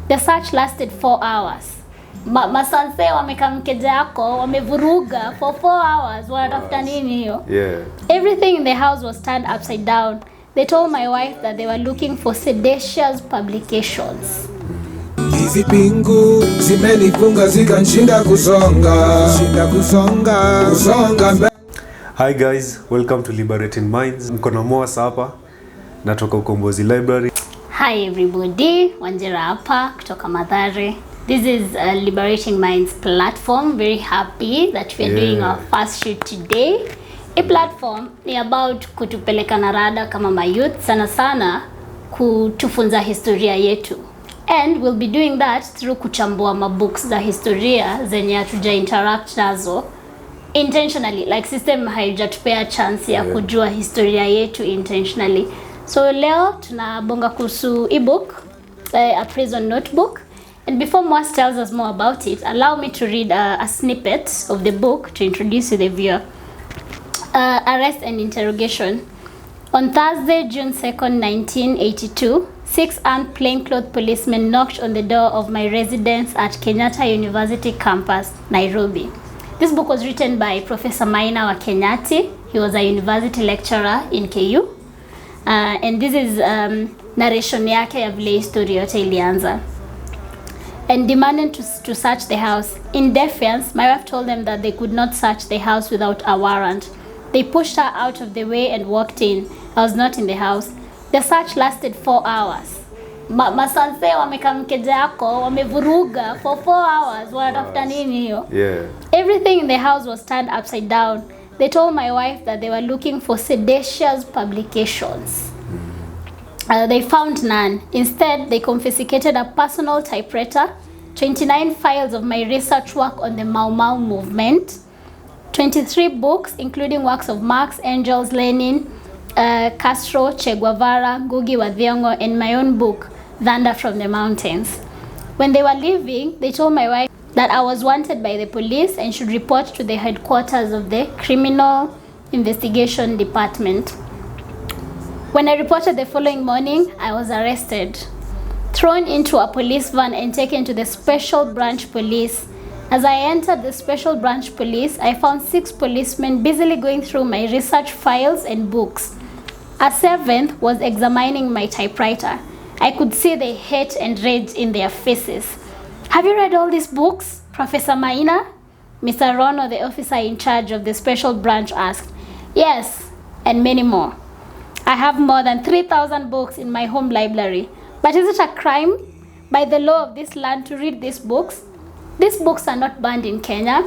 The search lasted 4 hours. Masanse wamekamkeja yako wamevuruga for 4 hours. Wanatafuta nini hiyo? Yeah. Everything in the house was turned upside down. They told my wife that they were looking for seditious publications. Hizi pingu zimenifunga zikanshinda kusonga. Hi guys, welcome to Liberating Minds. Mko na Moas hapa natoka Ukombozi Library. Hi everybody, Wanjira hapa kutoka Mathare. This is a Liberating Minds platform. Very happy that we are doing our first shoot today. A platform ni about kutupeleka na rada kama mayouth, sana sana kutufunza historia yetu. And we'll be doing that through kuchambua mabooks za historia zenye hatuja interact nazo intentionally, like system haijatupea chance ya kujua historia yetu intentionally. So leo tunabonga kuhusu ebook, a prison notebook. And before Moas tells us more about it, allow me to read a snippet of the book to introduce you the viewer. Arrest and interrogation. On Thursday, June 2nd, 1982, 6 armed plainclothes policemen knocked on the door of my residence at Kenyatta University campus, Nairobi. This book was written by Professor Maina Wa Kinyatti. He was a university lecturer in KU. And this is narration yake ya vile historia yote ilianza. And demanding to search the house. In defiance, my wife told them that they could not search the house without a warrant. They pushed her out of the way and walked in. I was not in the house. The search lasted 4 hours. Masanse wamekamkeja yako wamevuruga for 4 hours. Wanatafuta nini hiyo? Yeah. Everything in the house was turned upside down. They told my wife that they were looking for seditious publications. They found none. Instead, they confiscated a personal typewriter, 29 files of my research work on the Mau Mau movement, 23 books, including works of Marx, Engels, Lenin, Castro, Che Guevara, Ngugi wa Thiong'o, and my own book, Thunder from the Mountains. When they were leaving, they told my wife that I was wanted by the police and should report to the headquarters of the Criminal Investigation Department. When I reported the following morning, I was arrested, thrown into a police van and taken to the Special Branch Police. As I entered the Special Branch Police, I found 6 policemen busily going through my research files and books. A 7th was examining my typewriter. I could see the hate and rage in their faces. Have you read all these books, Professor Maina? Mr. Rono, the officer in charge of the Special Branch, asked. Yes, and many more. I have more than 3,000 books in my home library. But is it a crime by the law of this land to read these books? These books are not banned in Kenya.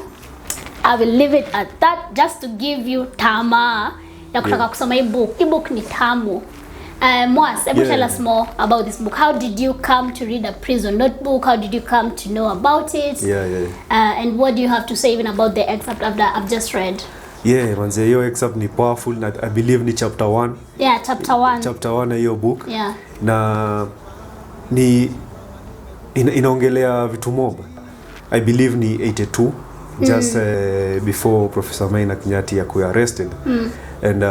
I will leave it at that just to give you tamaa ya kutaka kusoma hii book. Hii book ni tamu. Moas, tell us more about this book. How did you come to read a prison notebook? How did you come to know about it? And what do you have to say even about the excerpt I've just read? Yeah, manze hiyo excerpt ni powerful na I believe ni chapter 1. Yeah, chapter 1. Chapter 1 hiyo book. Yeah. Na ni inaongelea vitu mob. I believe ni 82 just before Professor Maina Kinyatti akuwe arrested and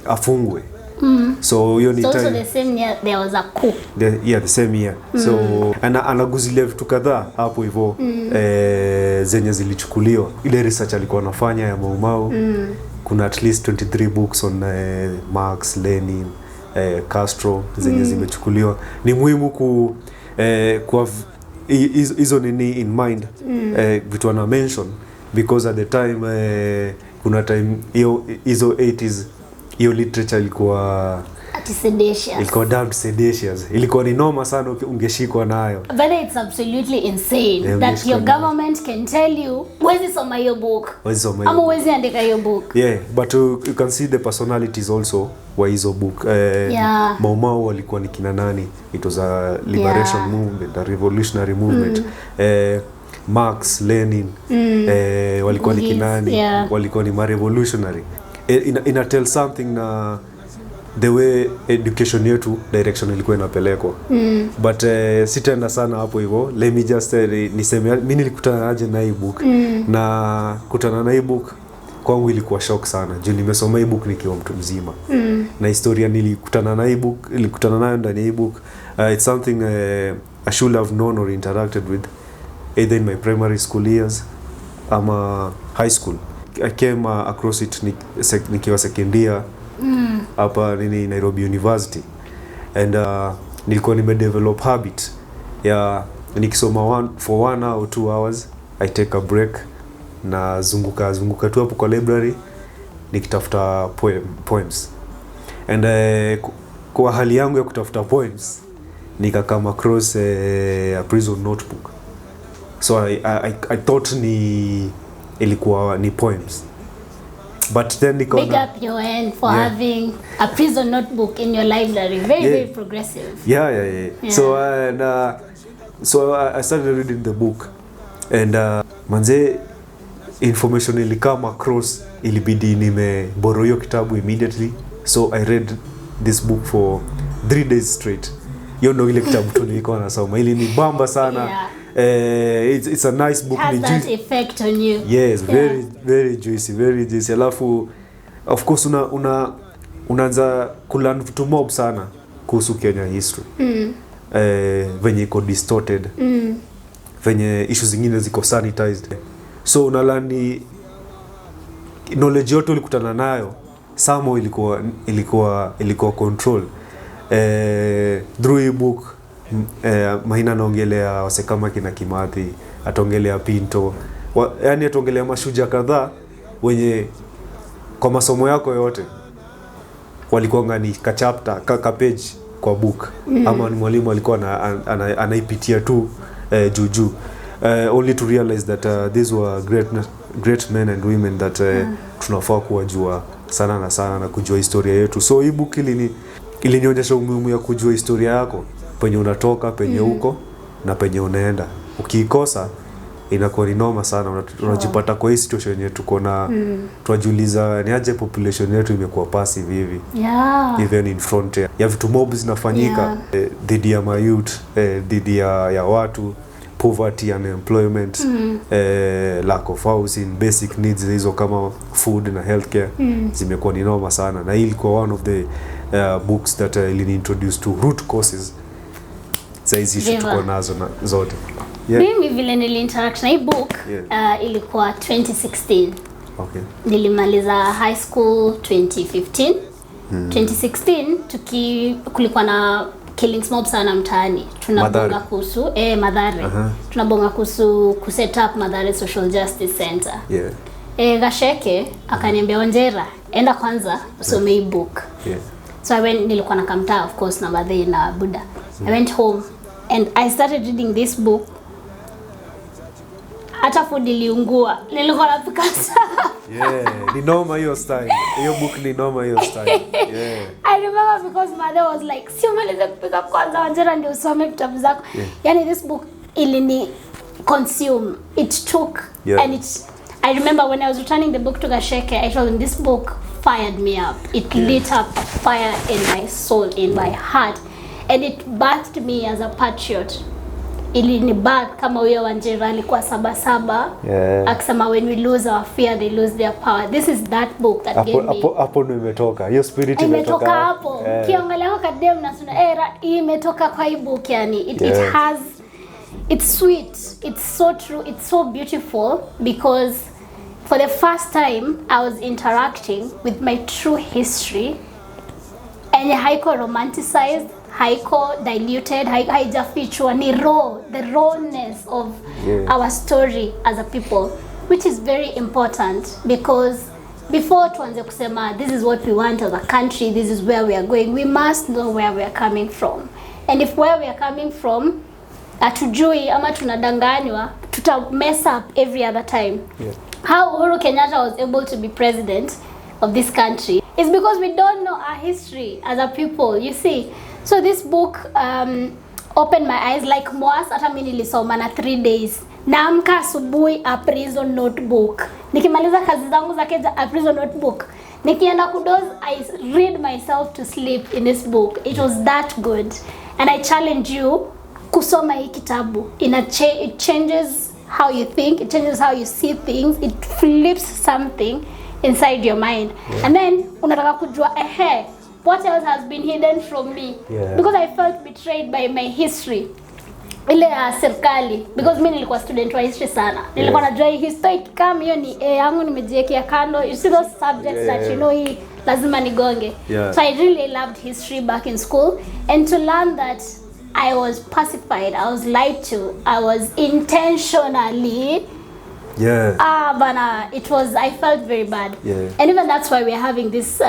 afungwe. So hiyo ni time. So the same year there was a coup. The same year. So anaguzilia vitu kadhaa hapo hivyo zenye zilichukuliwa. Ile research alikuwa anafanya ya Mau Mau. Kuna at least 23 books on Marx, Lenin, Castro zenye zimechukuliwa. Ni muhimu kwa hizo nini in mind vitu ana mention because at the time kuna time hizo 80s hiyo literature ilikuwa seditious. Ilikuwa damn seditious. Ilikuwa ni noma sana ungeshikwa nayo. But it's absolutely insane that your government can tell you where's soma your book. Ama where's andika your book. Yeah, but you can see the personalities also wa hizo book. Mau Mau walikuwa ni kina nani? It was a liberation movement, a revolutionary movement. Marx, Lenin, walikuwa ni kinani? Walikuwa ni revolutionary. Ina tell something na the way education yetu direction ilikuwa inapelekwa. But sitaenda sana hapo hivyo. Let me just niseme mimi nilikutana aje na hii book. Na kutana na hii book kwangu ilikuwa shock sana. Juu nimesoma hii book nikiwa mtu mzima. Na historia nilikutana na hii book, nilikutana nayo ndani ya hii book. It's something I should have known or interacted with either in my primary school years ama high school. I came across it nikiwa second year hapa Nairobi University, and nilikuwa nimedevelop habit ya nikisoma for 1 or 2 hours I take a break na zunguka tu hapo kwa library nikitafuta poems, and kwa hali yangu ya kutafuta poems nikakama across a prison notebook. So I thought ilikuwa ni poems, but then big up your end for having a prison notebook in your library. Very progressive. Yeah. So I started reading the book, and manze information ilikama across, ilibidi borrow hiyo kitabu immediately. So I read this book for 3 days straight. Hiyo ndio ile kitabu tulikuwa nasoma, ili ni bamba sana. It's a nice book. It has that effect on you. Yes, very juicy. Alafu of course unaanza kulearn vitu mob sana kuhusu Kenya history. Venye iko distorted. Venye issues zingine ziko sanitized. So unalani knowledge yote ulikutana nayo samo ilikuwa control. Through a book Maina naongelea wase kama kina Kimathi, ataongelea Pinto, yani ataongelea mashujaa kadhaa wenye kwa masomo yako yote walikuwa ngani ka chapter ka page kwa book, ama ni mwalimu alikuwa anaipitia tu juju, only to realize that these were great men and women that tunafaa kuwajua sana na kujua historia yetu. So hii book ilinionyesha umuhimu ya kujua historia yako, penye unatoka, penye uko na penye unaenda. Ukiikosa inakuwa ni noma sana, unajipata kwa hii situation yetu tuko tunajiuliza ni aje population yetu imekuwa passive hivi. Even in front ya vitu mob zinafanyika dhidi ya youth, dhidi ya watu, poverty, unemployment, lack of housing, basic needs hizo kama food na healthcare zimekuwa ni noma sana, na hii ilikuwa one of the books that introduced to root causes hizi tuko nazo zote. Mimi vile niliinteract na hii book ilikuwa 2016. Okay. Nilimaliza high school 2015. 2016 kulikuwa na killings mob sana mtaani. Tunabonga kuhusu Madhare. Tunabonga kuhusu kuset up Madhare Social Justice Center. Gasheke akaniambia Onjera, enda kwanza usome hii book. So I went, nilikuwa na kamtaa of course na Badhi na Buddha. I went home and I started reading this book. Hata food iliungua. Nilikuwa napika sana. Ni noma hiyo style. Hiyo book ni noma hiyo style. I remember because mother was like, "Si umaliza kupika kwanza, Wanjera ndio usome vitabu zako." Yani this book ilini consume. It took and I remember when I was returning the book to Gasheke, I told him this book fired me up. It lit up a fire in my soul, in my heart, and it birthed me as a patriot. Ilini birth kama huyo Wanjera alikuwa Sabasaba, akisema when we lose our fear they lose their power. This is that book that gave me hapo ndo imetoka hiyo spirit imetoka hapo. Kiangalia kwa kadem na suna imetoka kwa hii book, yani it has, it's sweet, it's so true, it's so beautiful, because for the first time I was interacting with my true history, and haiko romanticized, haiko diluted, haijafichwa, ni raw, the rawness of our story as a people, which is very important, because before tuanze kusema this is what we want as a country, this is where we are going, we must know where we are coming from. And if where we are coming from atujui ama tunadanganywa, tuta mess up every other time. How Uhuru Kenyatta was able to be president of this country is because we don't know our history as a people, you see. So this book opened my eyes like Moas. Hata mimi nilisoma na 3 days. Naamka asubuhi a prison notebook. Nikimaliza kazi zangu za keja a prison notebook. Nikienda kudoze I read myself to sleep in this book. It was that good. And I challenge you kusoma hii kitabu. It changes how you think, it changes how you see things, it flips something inside your mind. And then unataka kujua what else has been hidden from me, because I felt betrayed by my history. ile ya serikali, because mimi nilikuwa student wa history sana. Nilikuwa najua history kama hiyo ni yangu nimejiwekea kando. You see those subjects that you know hii lazima nigonge. So I really loved history back in school, and to learn that I was pacified, I was lied to, I was intentionally bana, I felt very bad. And even that's why we're having this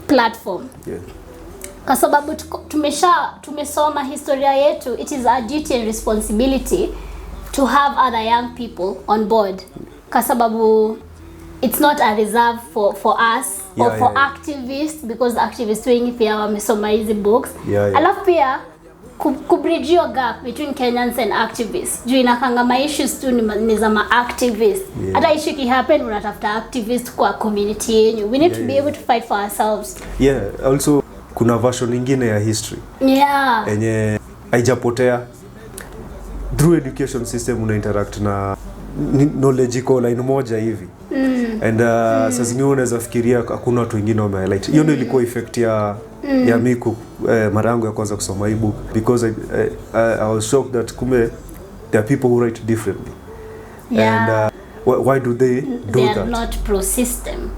platform. Kwa sababu tumesoma historia yetu, it is our duty and responsibility to have other young people on board. Kwa sababu it's not a reserve for us or for activists, because activists wengi pia wamesoma hizi books. Alafu pia kubridge your gap between Kenyans and activists. Juu inakanga ma issues tu ni za ma activists. Hata issue ki happen unatafuta activists kwa community yenu. We need to be able to fight for ourselves. Also kuna version nyingine ya history. Yenye haijapotea. Through education system una interact na knowledge iko line moja hivi. And sasa zingine unaweza fikiria hakuna watu wengine wame highlight. Hiyo ndio ilikuwa effect ya miku mara yangu ya kwanza kusoma hii book, because I was shocked that kumbe there are people who write differently. And why do they do that? They are not pro system.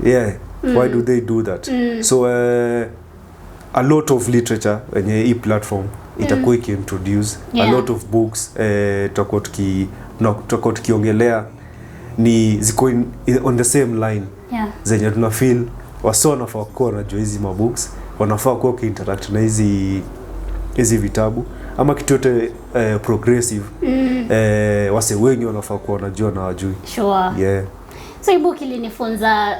Why do they do that? So a lot of literature kwenye hii platform itakuwa introduce a lot of books tutakuwa tukiongelea ni ziko on the same line zenye tuna feel wasio wanafaa kuwa na hizi mabooks, wanafaa kuwa interact na hizi vitabu ama kitu yote progressive. Wase wengi wanafaa kuwa wanajua na wajui. So hii book ilinifunza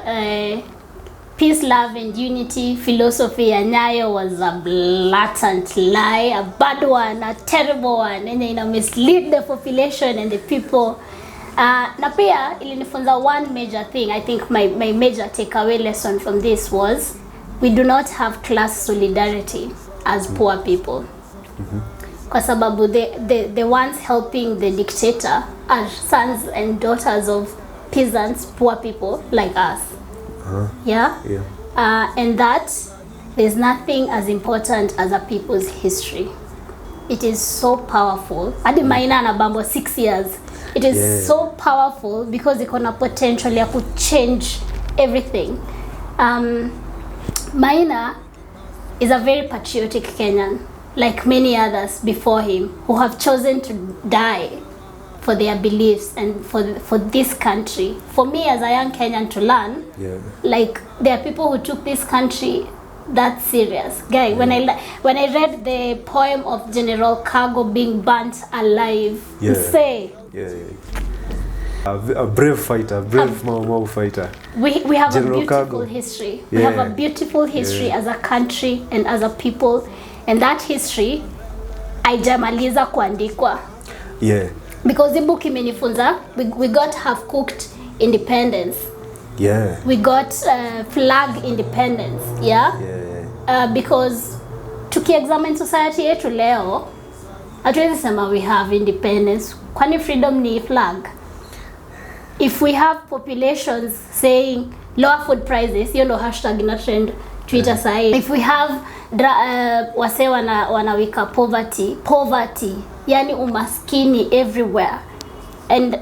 peace, love and unity. Philosophy ya Nyayo was a blatant lie, a bad one, a terrible one, and mislead the population and the people. Na pia ilinifunza one major thing. I think my major takeaway lesson from this was we do not have class solidarity as poor people. Kwa sababu the ones helping the dictator are sons and daughters of peasants, poor people like us. And that there's nothing as important as a people's history. It is so powerful. Hadi Maina na Bambo 6 years. It is so powerful because iko na potential ya ku change everything. Maina is a very patriotic Kenyan, like many others before him, who have chosen to die for their beliefs and for this country. For me as a young Kenyan to learn, like there are people who took this country that serious. Guy, when I read the poem of General Cargo being burnt alive, you say a brave fighter, brave Mau fighter. We have General a beautiful Cargo. history. We have a beautiful history as a country and as a people, and that history haijamaliza kuandikwa. Because the book imenifunza, we got half cooked independence. We got flag independence. Because tuki-examine society yetu leo, hatuwezi sema we have independence. Kwani freedom ni flag? If we have populations saying lower food prices, hiyo ndo hashtag ina trend Twitter sahi. If we have wase wanawika poverty, yani umaskini everywhere. And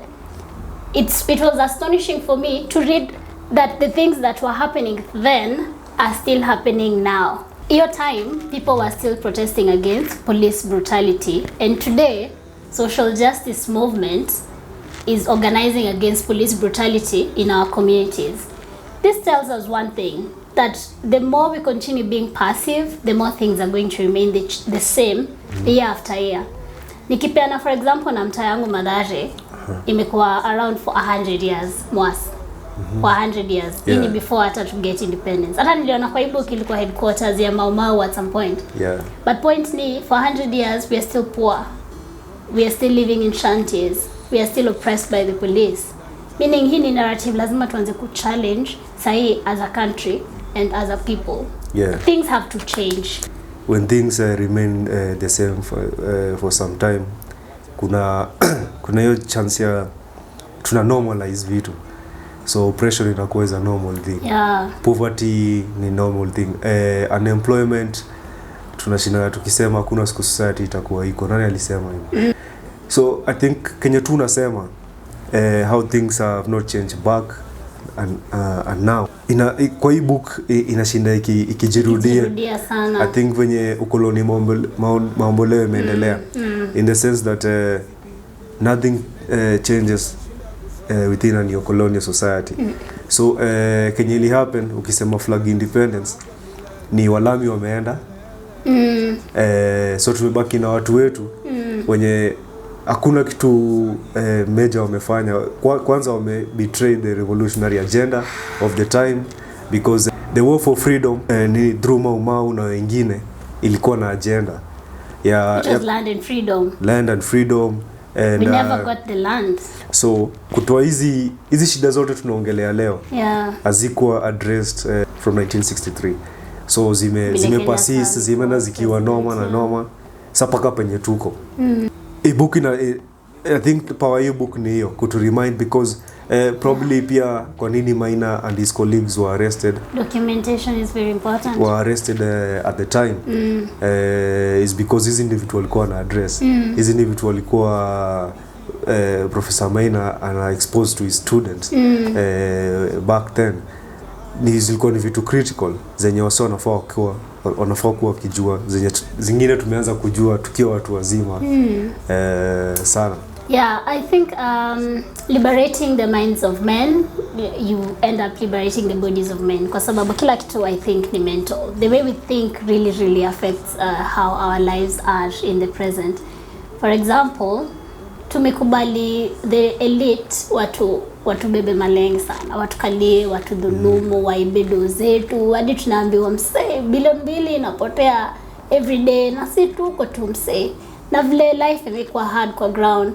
it was astonishing for me to read that the things that were happening then are still happening now. Your time, people were still protesting against police brutality, and today, social justice movement is organizing against police brutality in our communities. This tells us one thing, that the more we continue being passive, the more things are going to remain the same year after year. Nikipeana for example na mtaa yangu Mathare, imekuwa around for 100 years mwasi. For 100 years. Ini before hata to get independence. Hata niliona kwa book ilikuwa headquarters ya Mau at some point. But point ni, for 100 years we are still poor. We are still living in shanties. We are still oppressed by the police. Meaning hii ni narrative lazima tuanze ku challenge sahi as a country and as a people. Things have to change. When things remain the same for some time, kuna hiyo chance ya tuna normalize vitu. So oppression inakuwa is a normal thing. Poverty ni normal thing. Unemployment tunashinda tukisema kuna siku society itakuwa iko. Nani alisema hivyo? So I think Kenya tu nasema how things have not changed back and now. Kwa hii book inashinda ikijirudia sana. I think venye ukoloni maomboleo imeendelea in the sense that nothing changes within a neo-colonial society. So Kenya ili happen ukisema flag independence ni walami wameenda so tumebaki na watu wetu wenye hakuna kitu major wamefanya. Kwanza wame betray the revolutionary agenda of the time because the war for freedom ni through Mau na wengine ilikuwa na agenda ya land and freedom. Land and freedom and we never got the land. So kutoa hizi shida zote tunaongelea leo hazikuwa addressed from 1963. So zime persist, zimeenda zikiwa noma sapaka penye tuko. E-book I think power e-book ni hiyo kutu remind because probably pia kwa nini Maina and his colleagues were arrested. Documentation is very important. Were arrested at the time is because hizi ndivyo vitu walikuwa na address. Hizi ndivyo vitu walikuwa Professor Maina ana exposed to his students back then. Zilikuwa ni vitu critical zenye wasa wanafaa kuwa kijua, zenye zingine tumeanza kujua tukiwa watu wazima sana. Yeah, I think liberating the minds of men, you end up liberating the bodies of men. Kwa sababu kila kitu I think ni mental. The way we think really affects how our lives are in the present. For example, tumekubali the elite watu bebe malengi sana, watu kalie, watu dhulumu, waibe do zetu, hadi tunaambiwa msee bilioni 2 inapotea every day na si tuko tu msee. Na vile life imekuwa hard kwa ground,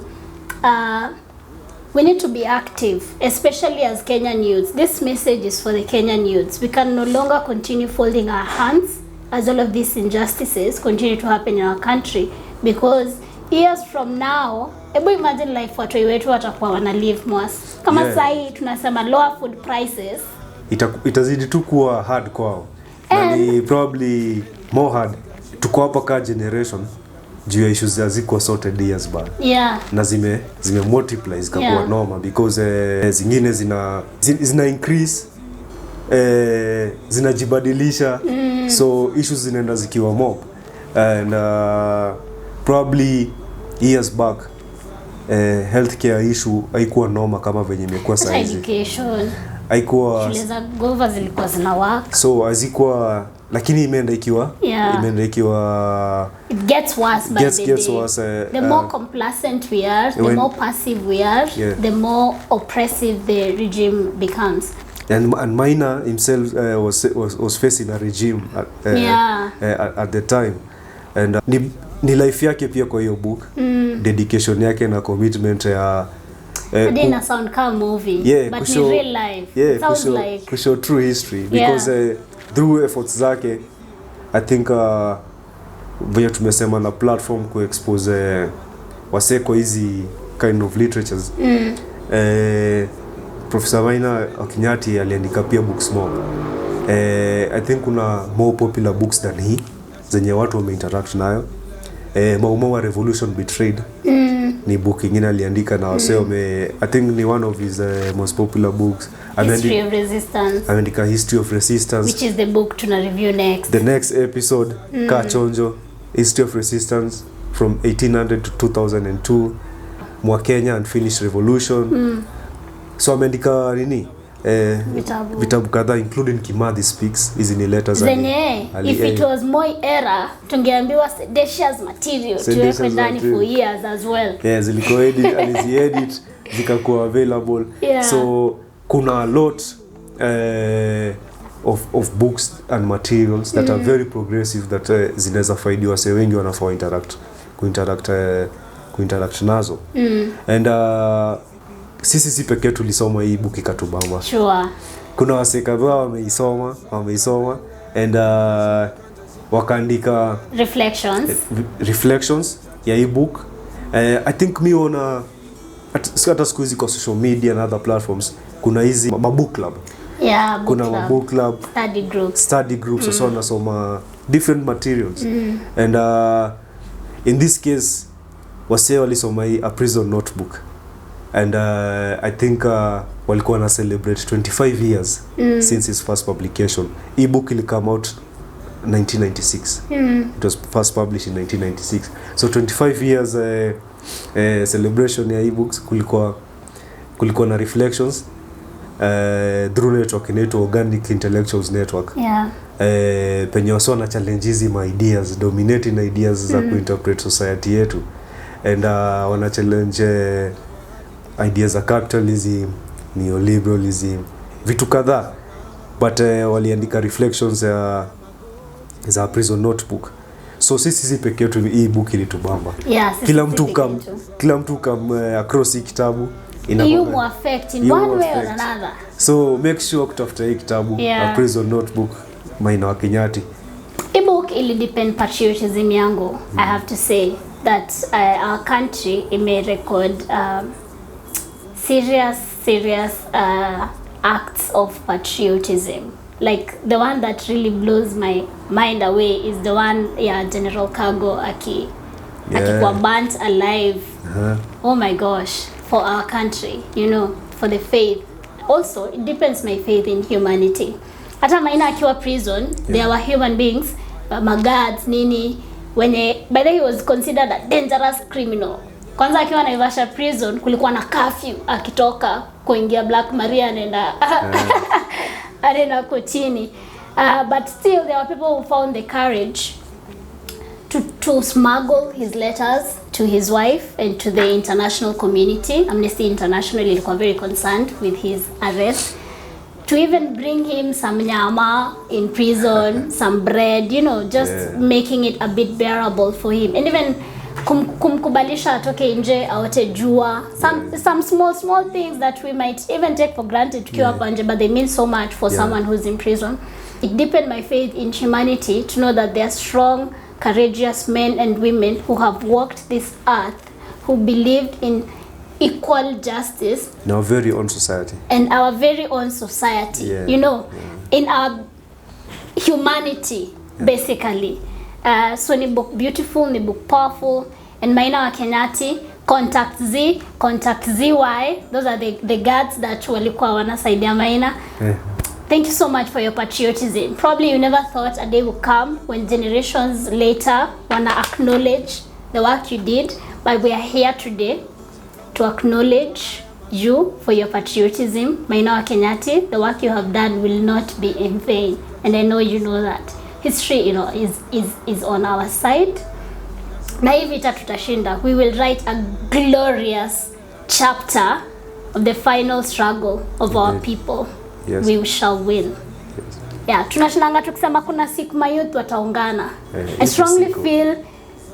we need to be active, especially as Kenyan youths. This message is for the Kenyan youths. We can no longer continue folding our hands as all of these injustices continue to happen in our country, because years from now, ebu imagine life watu wetu watakuwa wana live mwas. Kama sahi tunasema lower food prices, itazidi tu kuwa hard kwao. Na ni probably more hard tuko hapa ka generation juu ya issues ziko sorted years back. Na zime multiply zikakuwa normal because zingine zina increase, zinajibadilisha, so issues zinaenda zikiwa mob and probably years back healthcare issue haikuwa normal kama venye imekuwa sasa hivi. Education haikuwa, shule za gova zilikuwa zina work, so hazikuwa, lakini imeenda ikiwa it gets worse by the day. The more complacent we are, the more passive we are, the more oppressive the regime becomes. And Maina himself was facing a regime at the time, and ni life yake pia kwa hiyo book, dedication yake na commitment ya ina sound kama movie, but in real life it sounds like show true history because through efforts zake I think vile tumesema na platform ku expose waseko hizi kind of literatures. Professor Maina Wa Kinyatti aliandika pia books more. I think kuna more popular books than he zenye watu wameinteract nayo. Maina Wa Revolution Betrayed ni book ingine aliandika na waseo I think ni one of his most popular books. History of Resistance. Ameandika History of Resistance, which is the book tuna review next. The next episode Kachonjo, History of Resistance from 1800 to 2002, Mwa Kenya and Finnish Revolution. So ameandika nini? Vitabu kadhaa including Kimathi Speaks. Hizi ni letters zenye if it was Moi era tungeambiwa seditious material tuwekwe ndani for years as well. Zilikuwa alizi-edit zikakuwa available. So kuna a lot of books and materials that are very progressive that zinaweza faidia wase wengi wanafaa kuinteract nazo. And sisi pekee tulisoma hii book ikatubamba. Sure. Kuna wase kadhaa wameisoma and wakaandika reflections ya hii book. I think me on hata siku hizi kwa social media and other platforms kuna hizi book club. Kuna book club, study groups so nasoma different materials. And in this case wasee walisoma hii A Prison Notebook, and I think walikuwa na celebrate 25 years since its first publication. E-book will come out 1996. It was first published in 1996. So 25 years celebration ya e-books, kulikuwa na reflections through network inaitwa Organic Intellectuals Network. Penye wasio na challenges my ideas, dominating ideas za kuinterpret society yetu, and wana challenge ideas za capitalism, neoliberalism, vitu kadhaa, but waliandika reflections za Prison Notebook. So sisi pekee yetu hii book ilitubamba. Kila mtu come across hii kitabu you affect in one way or another. So make sure kutafuta hii kitabu A Prison Notebook, Maina Wa Kinyatti. E-book ili depend patriotism yangu. I have to say that our country may record serious acts of patriotism. Like the one that really blows my mind away is the one General Cargo akikuwa burnt alive. Oh my gosh, for our country, you know, for the faith. Also, it depends my faith in humanity. Hata Maina akiwa prison, there were human beings, magads, nini, by the way he was considered a dangerous criminal. Kwanza akiwa Naivasha prison, kulikuwa na curfew, akitoka kuingia Black Maria anaenda kotini. But still there were people who found the courage to smuggle his letters to his wife and to the international community. Amnesty International ilikuwa very concerned with his arrest, to even bring him some nyama in prison, some bread, you know, just making it a bit bearable for him, and even kumkubalisha atoke nje aote jua, some small things that we might even take for granted tukiwa hapa nje, but they mean so much for someone who's in prison. It deepened my faith in humanity to know that there are strong, courageous men and women who have walked this earth, who believed in equal justice in our very own society. And our very own society, you know, in our humanity, basically. So ni book beautiful, ni book powerful, and Maina Wa Kinyatti, contact ZY, those are the guards that walikuwa wanasaidia Maina. Thank you so much for your patriotism. Probably you never thought a day would come when generations later wanna acknowledge the work you did, but we are here today to acknowledge you for your patriotism. Maina Wa Kinyatti, the work you have done will not be in vain, and I know you know that. History, you know, is on our side. Na hii vita tutashinda. We will write a glorious chapter of the final struggle of our people. We shall win. Tunashindanga tukisema kuna siku mayouth wataungana. I strongly feel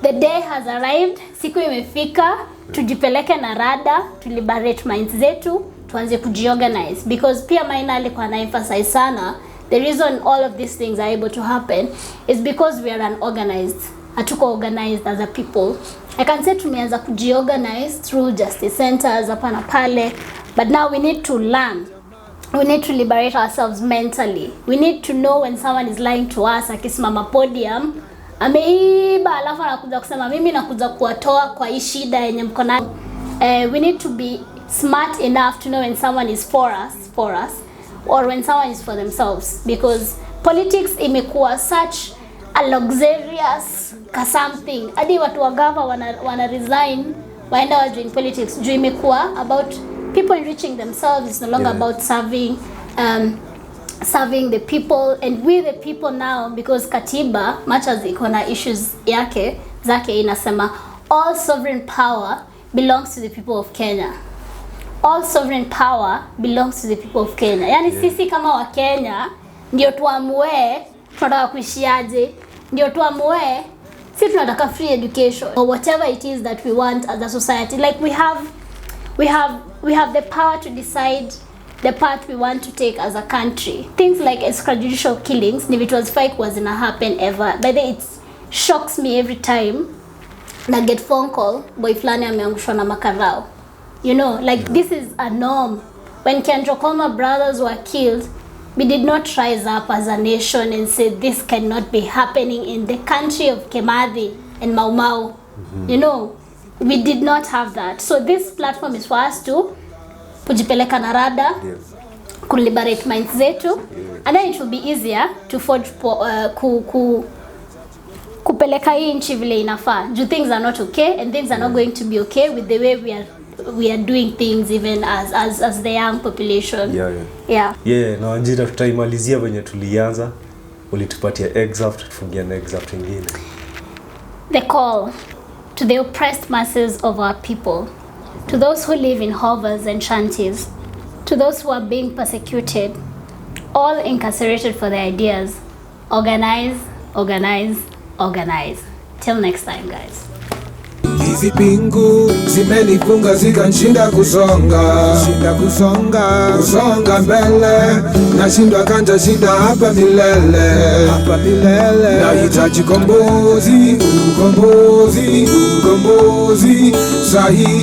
the day has arrived. Siku imefika, tujipeleke na rada, to liberate minds zetu, tuanze kujiorganize, because pia Maina alikuwa na emphasize sana the reason all of these things are able to happen is because we are unorganized. Hatuko organized as a people. I can say tumeanza kujiorganize through justice centers hapa na pale, but now we need to learn. We need to liberate ourselves mentally. We need to know when someone is lying to us, akisimama podium, ameiba alafu anakuja kusema mimi nakuja kuwatoa kwa hii shida yenye mko nayo. We need to be smart enough to know when someone is for us, or when someone is for themselves, because politics imekuwa such a luxurious something. Hadi watu wa gava wana resign waenda wa join politics. Juu imekuwa about people enriching themselves. It's no longer about serving the people, and we the people now, because katiba much as iko na issues zake inasema all sovereign power belongs to the people of Kenya. All sovereign power belongs to the people of Kenya. Yani sisi kama wa Kenya ndio tuamue tunataka kuishiaje, ndio tuamue sisi tunataka free education or whatever it is that we want as a society. Like we have the power to decide the path we want to take as a country. Things like extrajudicial killings, ni vitu hazifai kuwa zina happen ever. By the way, it shocks me every time na get phone call boy flani ameangushwa na makarao. You know, like this is a norm. When Kendrokoma brothers were killed, we did not rise up as a nation and say this cannot be happening in the country of Kimathi and Mau Mau. You know, We did not have that. So this platform is for us to kujipeleka na rada, liberate minds zetu, and then it will be easier to forge kupeleka hii nchi vile inafaa. Do things are not okay, and things are not going to be okay with the way we are doing things, even as the young population. Na Wanjira, tutaimalizia venye tulianza. Ulitupatia excerpt, tufungia na excerpt nyingine. The call to the oppressed masses of our people, to those who live in hovers and shanties, to those who are being persecuted, all incarcerated for their ideas. Organize, organize, organize. Till next time, guys. Hizi pingu zimenifunga zikanishinda kusonga mbele, nashindwa kanja shida hapa milele, nahitaji kombozi sahi.